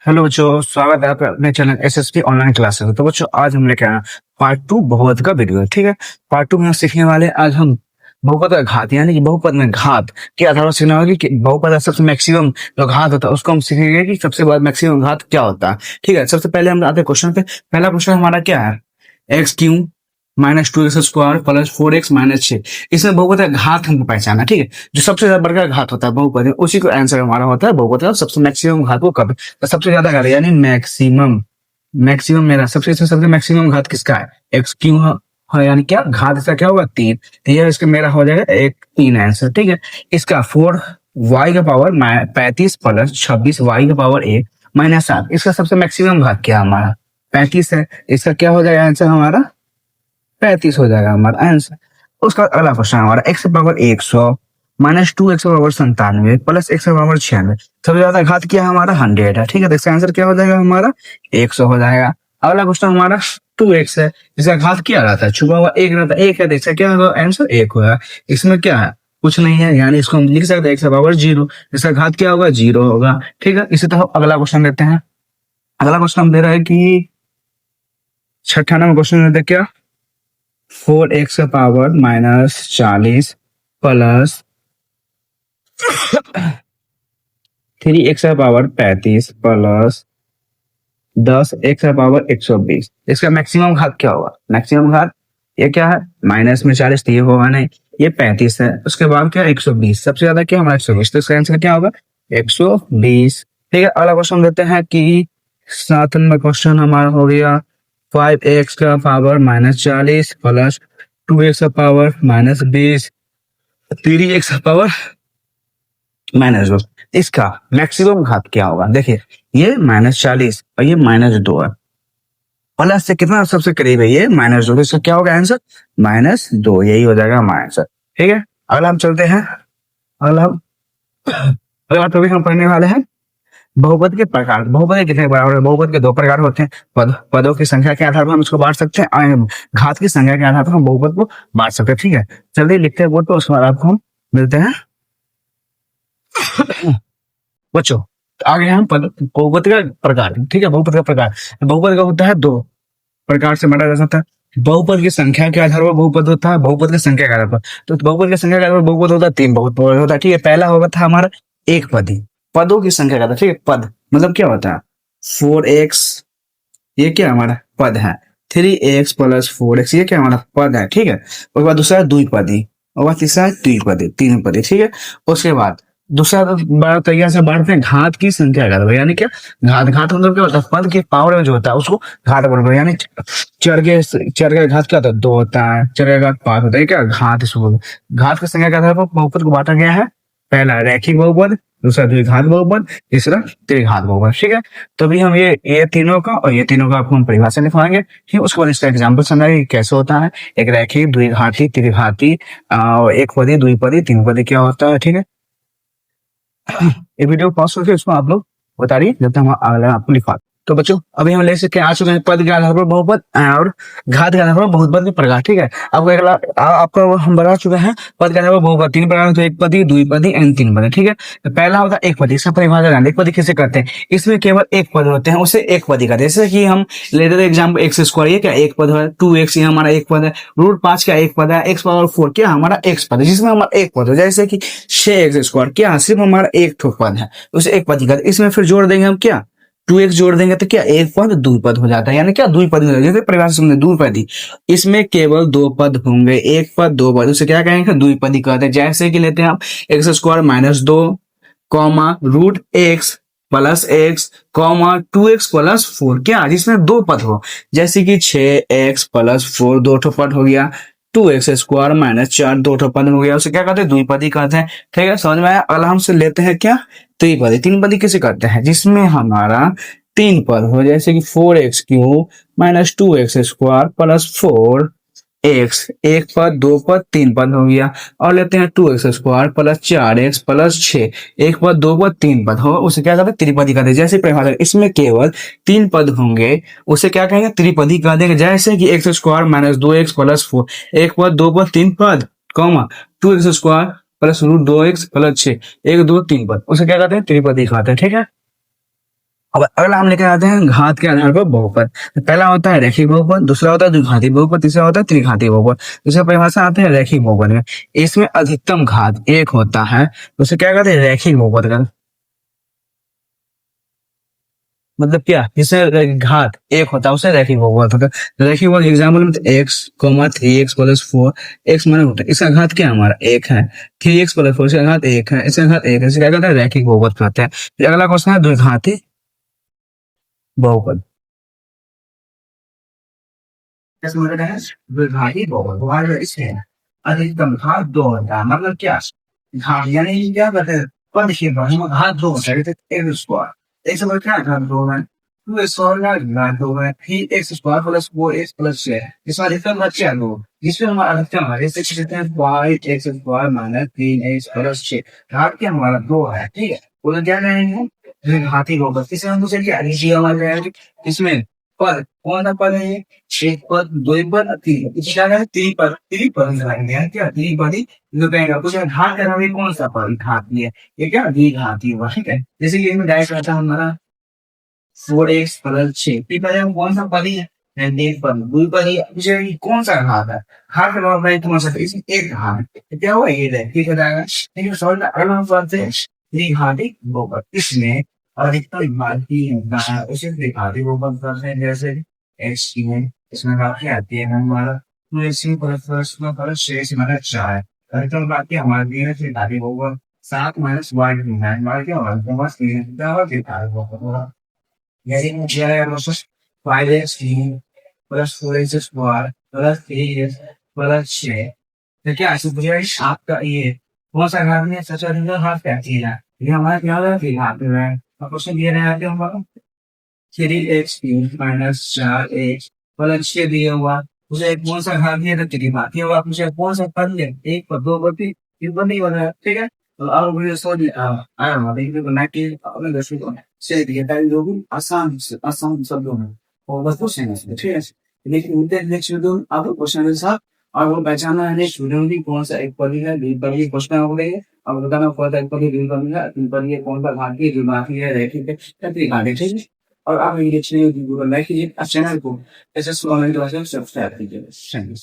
Hello बच्चों, स्वागत है आपका अपने चैनल एसएसपी ऑनलाइन क्लासेस में। तो बच्चों, आज हम लेके आए हैं पार्ट 2 बहुपद का वीडियो है। ठीक है, पार्ट 2 में हम सीखने वाले हैं आज हम बहुपद का घात, यानी कि बहुपद में घात के आधार पर सीखने वाले कि बहुपद का सबसे मैक्सिमम जो घात होता है उसको हम सीखेंगे कि सबसे बड़ा मैक्सिमम घात क्या होता है। ठीक है, सबसे पहले हम आते हैं क्वेश्चन पे। पहला क्वेश्चन हमारा क्या है, x Q minus 2x² plus 4x minus 6। इसमें बहुपद का घात हमको पहचाना। ठीक है, जो सबसे ज्यादा बड़ा घात होता है बहुपद में, उसी को आंसर हमारा होता है बहुपद का सबसे मैक्सिमम घात वो कब है। तो सबसे ज्यादा घात यानी मैक्सिमम, मैक्सिमम मेरा सबसे मैक्सिमम घात किसका है, एक्स क्यू है, यानी क्या घात इसका क्या होगा 3। तो यह इसका मेरा हो जाएगा 3 आंसर। ठीक है, इसका 4y का पावर 35 प्लस 26 y का पावर 1 माइनस 7। इसका सबसे मैक्सिमम घात क्या हमारा 35 है। इसका क्या हो जाएगा आंसर हमारा 35 हो जाएगा हमारा आंसर। उसका अगला क्वेश्चन हमारा x power 100 minus 2x power 97 plus x power 96। सबसे ज्यादा घात क्या है हमारा 100 है। ठीक है, तो इसका आंसर क्या हो जाएगा हमारा 100 हो जाएगा। अगला क्वेश्चन हमारा 2x है, इसका घात क्या रहता है, छुपा हुआ 1 रहता है, 1 है, तो इसका क्या होगा आंसर 1 होगा। इसमें क्या है, कुछ नहीं है, यानी इसको हम लिख सकते हैं x पावर 0। इसका घात क्या होगा 0 होगा। ठीक है, इसी तरह अगला क्वेश्चन देते हैं। अगला क्वेश्चन हम दे रहे हैं कि 96 क्वेश्चन देते हैं क्या, 4x का पावर माइनस 40 प्लस 3x का पावर 35 प्लस 10x का पावर 120। इसका मैक्सिमम घात क्या होगा, मैक्सिमम घात ये क्या है, माइनस में 40 तो ये होगा नहीं, ये 35 है। उसके बाद क्या 120, सबसे ज्यादा क्या हमारा 120, तो इसका आंसर क्या होगा 120। ठीक है, अगला क्वेश्चन देते हैं कि 7 नंबर क्वेश्चन हमारा हो गया 5x का पावर माइनस 40 प्लस 2x का पावर माइनस 20 3x का पावर माइनस 2। इसका मैक्सिमम घात क्या होगा, देखिए ये माइनस 40 और ये माइनस 2 है, प्लस से कितना सबसे करीब है ये माइनस 2, इसका क्या होगा आंसर माइनस 2, यही हो जाएगा हमारा आंसर। ठीक है, अगला हम चलते हैं। अगला टॉपिक हम पढ़ने वाले हैं बहुपद के प्रकार। बहुपद के कितने बराबर है, बहुपद के 2 प्रकार होते हैं। पदों की संख्या के आधार पर हम इसको बांट सकते हैं, घात की संख्या के आधार पर हम बहुपद को बांट सकते हैं। ठीक है, चलिए लिखते हैं बोर्ड पर, उसके बाद आपको हम मिलते हैं बच्चों। तो आगे हम बहुपद का प्रकार। ठीक है, बहुपद का प्रकार, बहुपद का होता है 2 प्रकार से बांटा जा सकता है। बहुपद की संख्या के आधार पर बहुपद होता है, बहुपद की संख्या के आधार पर। तो बहुपद की संख्या के आधार पर बहुपद होता है 3 बहुपद होता है। ठीक है, पहला होगा था हमारा एक पदी, पदों की संख्या का था। ठीक है, पद मतलब क्या होता है 4x, ये क्या हमारा पद है, 3x प्लस 4x ये क्या हमारा पद है। ठीक है, उसके बाद दूसरा द्विपदी, और तीसरा द्विपदी, तीन पदी। ठीक है, उसके बाद दूसरा बड़ा तरीका से बांटते हैं घात की संख्या का, यानी क्या घात, घात मतलब क्या होता है पद के पावर में जो होता है उसको घात बोलते हैं। यानी चर का घात क्या होता है 2 होता है, चर का घात 5 होता है, क्या घात इसको बोलते हैं। घात की संख्या के आधार पर बहुपद को बांटा गया है, पहला रैखिक बहुपद, दूसरा द्विघात बहुपद, तीसरा त्रिघात बहुपद। ठीक है, तो अभी हम ये तीनों का और ये तीनों का आपको हम परिभाषा लिखवाएंगे। ठीक, उसके बाद इसका एग्जाम्पल समझाएंगे कैसे होता है एक रैखिक, द्विघाती, त्रिघाती, एक पदी, द्विपदी, तीन पदी क्या होता है। ठीक है, ये वीडियो पॉज करके उसको आप लोग बता रही जब तक हम अगला आपको लिखवा। तो बच्चों, अभी हम ले सकते हैं आ चुके हैं पद के आधार पर बहुपद और घात के आधार पर बहुपद के प्रकार। ठीक है, आपको अगला आपका हम बता चुके हैं पद के आधार पर बहुपद 3 प्रकार, तो एक पदी, द्विपदी एंड तीन पदी। ठीक है, तो पहला होता है एक पदी, इसका परिभाषा जान, एक पदी किसे करते हैं, इसमें केवल एक पद होते हैं, उसे एक पदी करते हैं। जैसे कि हम लेते थे एग्जाम्पल एक्स स्क्वायर, ये क्या एक पद है, 2x ये हमारा एक पद है, √5 का एक पद है, x पावर 4 क्या हमारा एक पद है, जिसमें हमारा एक पद है। जैसे कि 6x स्क्वायर क्या सिर्फ हमारा एक ठो पद है, उसे एक पद ही करते। इसमें फिर जोड़ देंगे हम क्या 2x जोड़ देंगे तो क्या एक पद द्विपद हो जाता है, यानी क्या द्विपद हो जाता है। जैसे परिभाषा समझे द्विपदी, इसमें केवल 2 पद होंगे, एक पद 2 पद, उसे क्या कहेंगे द्विपदी कहते हैं। जैसे कि लेते हैं हम x square minus 2 comma √x plus x comma 2x plus 4 क्या जिसमें 2 पद हो, जैसे कि 6x प्लस 4 2 ठो पद हो गया, 2x स्क्वायर माइनस 4 2 ठो पद हो गया, उसे क्या कहते हैं द्विपदी कहते हैं। ठीक है, समझ में आया। अगला हमसे लेते हैं क्या त्रिपदी, तीन पदी किसे करते हैं, जिसमें हमारा 3 पद हो, जैसे कि 4x³ minus 2x square plus 4x, एक पद 2 पद 3 पद हो गया। और लेते हैं 2x square plus 4x plus 6, एक पद 2 पद 3 पद हो, उसे क्या कहते हैं त्रिपदी कहते हैं। जैसे परिभाषा इसमें केवल 3 पद होंगे, उसे क्या कहेंगे त्रिपदी कह देंगे। जैसे कि x square minus 2x plus 4, एक पद 2 पद 3 पद comma 2x square plus √2x plus 6, 1 2 3 पद, उसे क्या कहते हैं त्रिपदी कहते हैं। ठीक है, अब अगला हम लेकर आते हैं घात के आधार पर बहुपद। तो पहला होता है रैखिक बहुपद, दूसरा होता है द्विघाती बहुपद, तीसरा होता है त्रिघाती बहुपद। दूसरा परिभाषा आते हैं रैखिक बहुपद में। इसमें अधिकतम घात एक होता है, तो उसे क्या कहते हैं, रैखिक बहुपद का मतलब क्या, जिससे घात एक होता है उसे रैखिक बहुपद होता है। रैखिक बहुपद एग्जाम्पल में एक्स कोमा 3x+4, एक्स माने होता है, इसका घात क्या हमारा एक है, 3x+4 इसका घात एक है, इसका घात एक है, इसे क्या कहते हैं, रैखिक बहुपद कहते हैं। फिर अगला क्वेश्चन है द्विघाती बहुपद। विभाजित बहुपद इसमें अधिकतम घात दो होता है, मतलब क्या, घात यानी क्या कहते हैं, पद के बाद में घात दो होता है, एक्स स्क्वायर, एक समय क्या घात दो है, टू स्क्वायर का घात दो है, 3x² + 4x+6, इसमें अधिकतम घात क्या दो, जिसमें हमारा अधिकतम है, जैसे कहते हैं 5x² - 3x+6, घात क्या हमारा दो है, ठीक है, वो क्या कहेंगे, घाती बहुपद। किसे हम दूसरे क्या लीजिए हमारे इसमें पद, कौन सा पद है ये, एक पद, दो पद, तीन, क्या है, त्रिपद, त्रिपद लगाएंगे हैं, क्या त्रिपदी लगाएंगे, कुछ घात कर रहे कौन सा पद घाती है, ये क्या द्विघाती हुआ, ठीक है। जैसे कि इसमें डायरेक्ट रहता है हमारा 4x+6, त्रिपद है कौन सा पद है, द्विपद, द्विपदी, मुझे कौन सा घात है, घात का मतलब कौन सा, इसमें एक घात, क्या हुआ ये है, ठीक है, लेकिन सॉल्व अगला हम पढ़ते हैं त्रिघाती बहुपद। इसमें अधिकतम घाती होता है उसे त्रिघाती बहुपद करते हैं, जैसे एक्स क्यूब, इसमें काफी आती है हमारा, तो इसी प्लस में प्लस 6 से हमारा 4, अधिकतम बाकी हमारे दिए है त्रिघाती बहुपद 7 - y = 9, हमारे क्या होगा, हमारे पास त्रिघाती बहुपद होगा, यदि मुझे आया plus 5x plus 4x² plus 3x+6, तो क्या ऐसे मुझे आपका ये कौन सा घात में सबसे अधिक घात क्या चीज है, ये हमारा क्या होगा त्रिघात में है। अब क्वेश्चन दिया रहा है हमारा 3x³ - 4x+6 दिया हुआ, उसे एक कौन सा घात दिया था त्रिघाती होगा, मुझे कौन सा पद ले, एक पद, दो पद, तीन पद नहीं बना, ठीक है। तो अब मुझे सोच आया हमारा देखिए बना के अपने दर्शकों को से दिया था, जो भी आसान शब्दों में और बस क्वेश्चन है इसमें, ठीक है। लेकिन उनके नेक्स्ट वीडियो में आपको क्वेश्चन के साथ और वो पहचाना है नेक्स्ट वीडियो में कौन सा एक पद है, दो पद, क्वेश्चन हो गए, अब बताना कौन सा एक पद है, दो पद है, तीन पद है, कौन सा घाती है, द्विघाती है, रैखिक है या त्रिघाती, ठीक है। और आप ये लाइक कीजिए चैनल को, ऐसे सब्सक्राइब कीजिए, थैंक यू।